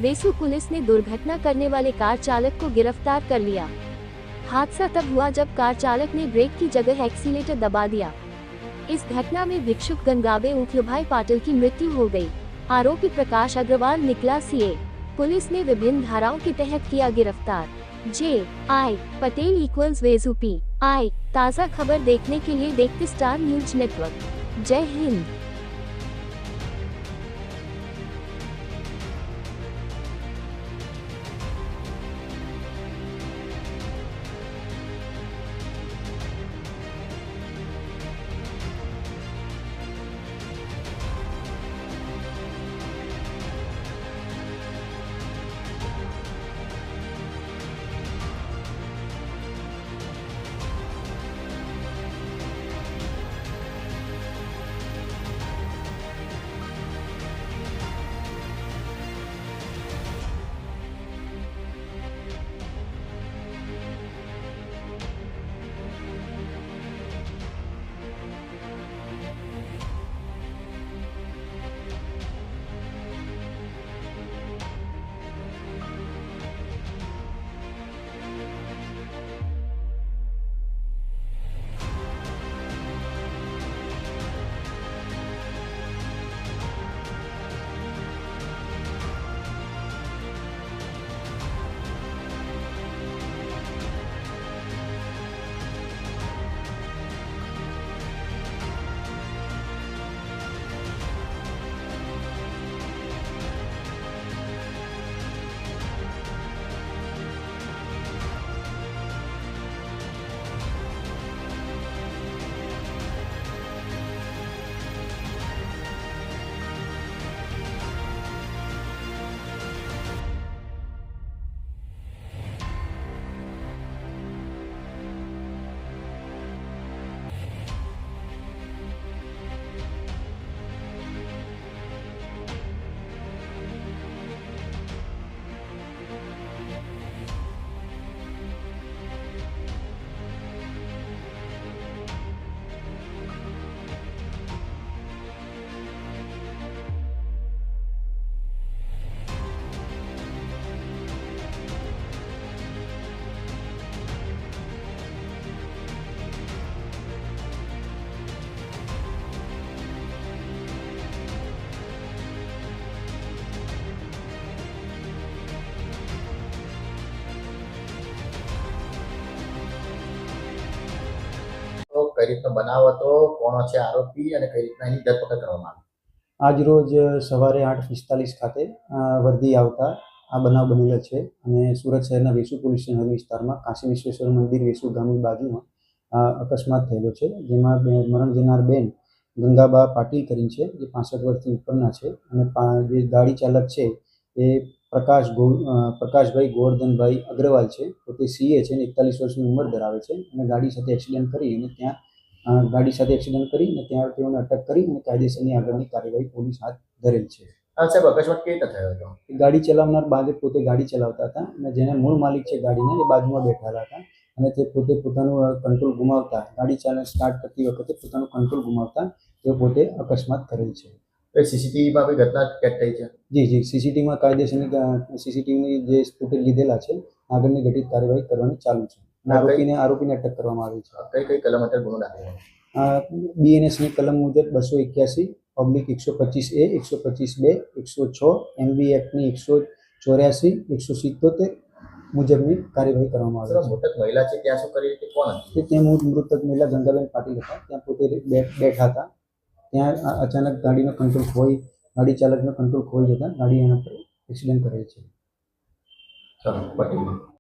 Vesu police ने दुर्घटना करने वाले कार चालक को गिरफ्तार कर लिया। हादसा तब हुआ जब कार चालक ने ब्रेक की जगह एक्सीलेटर दबा दिया। इस घटना में भिक्षुक गंगावे उखलुभाई पाटिल की मृत्यु हो गई। आरोपी प्रकाश अग्रवाल निकला सीए। पुलिस ने विभिन्न धाराओं के तहत किया गिरफ्तार। J.I. Patel equals Vesu P.I. ताज़ा खबर देखने के लिए देखते स्टार न्यूज नेटवर्क। जय हिंद। તો કઈ રીતનો બનાવ હતો, કોણ છે આરોપી અને કઈ રીતના એની ધરપકડ કરવામાં આવી? આજ રોજ સવારે 8:45 ખાતે વર્ધી આવતા આ બનાવ બનેલો છે અને સુરત શહેરના વેસુ પોલીસ સ્ટેશન વિસ્તારમાં કાશી વિશ્વેશ્વર મંદિર વેસુ ગામની બાજુમાં અકસ્માત થયેલો છે, જેમાં મરણ જનાર બેન ગંગાબા પાટીલ કરીને છે, જે 65 વર્ષથી ઉપરના છે અને જે ગાડી ચાલક છે એ પ્રકાશભાઈ ગોવર્ધનભાઈ અગ્રવાલ છે, તો તે સીએ છે અને 41 વર્ષની ઉંમર ધરાવે છે અને ગાડી સાથે એક્સિડન્ટ કરી અને ત્યાં તેઓને અટક કરી અને કાયદેસરની આગળની કાર્યવાહી પોલીસ હાથ ધરેલ છે. સાહેબ, અકસ્માત કેવી રીતે થયો હતો? ગાડી ચલાવનાર બાજુ પોતે ગાડી ચલાવતા હતા અને જેને મૂળ માલિક છે ગાડીના એ બાજુમાં બેઠેલા હતા અને તે પોતે પોતાનું કંટ્રોલ ગુમાવતા ગાડી સ્ટાર્ટ કરતી વખતે પોતાનું કંટ્રોલ ગુમાવતા તેઓ પોતે અકસ્માત કરેલ છે. સીસીટીવીમાં કોઈ ઘટના કેદ થઈ છે? જી, સીસીટીવીમાં કાયદેસરની સીસીટીવીની જે ફૂટેજ લીધેલા છે આગળની ઘટિત કાર્યવાહી કરવાની ચાલુ છે અને આરોપીને અટક કરવામાં આવી છે. કઈ કલમ હેઠળ ગુનો દાખલ? બીએનએસની કલમ મુજબ 281/125A, 125B, 106, MB એક્ટની 184, 177 મુજબની કાર્યવાહી કરવામાં આવી છે. મૃતક મહિલા છે ત્યાં શું કરી હતી, કોણ હતી? ત્યાં મૃતક મહિલા ગંગાબેન પાટીલ હતા, ત્યાં પોતે બેઠા હતા. ત્યાં અચાનક ગાડી ચાલકનો કંટ્રોલ ખોઈ જતા ગાડી એના પર એક્સિડન્ટ કરેલ છે. ચાલો, પટેલ.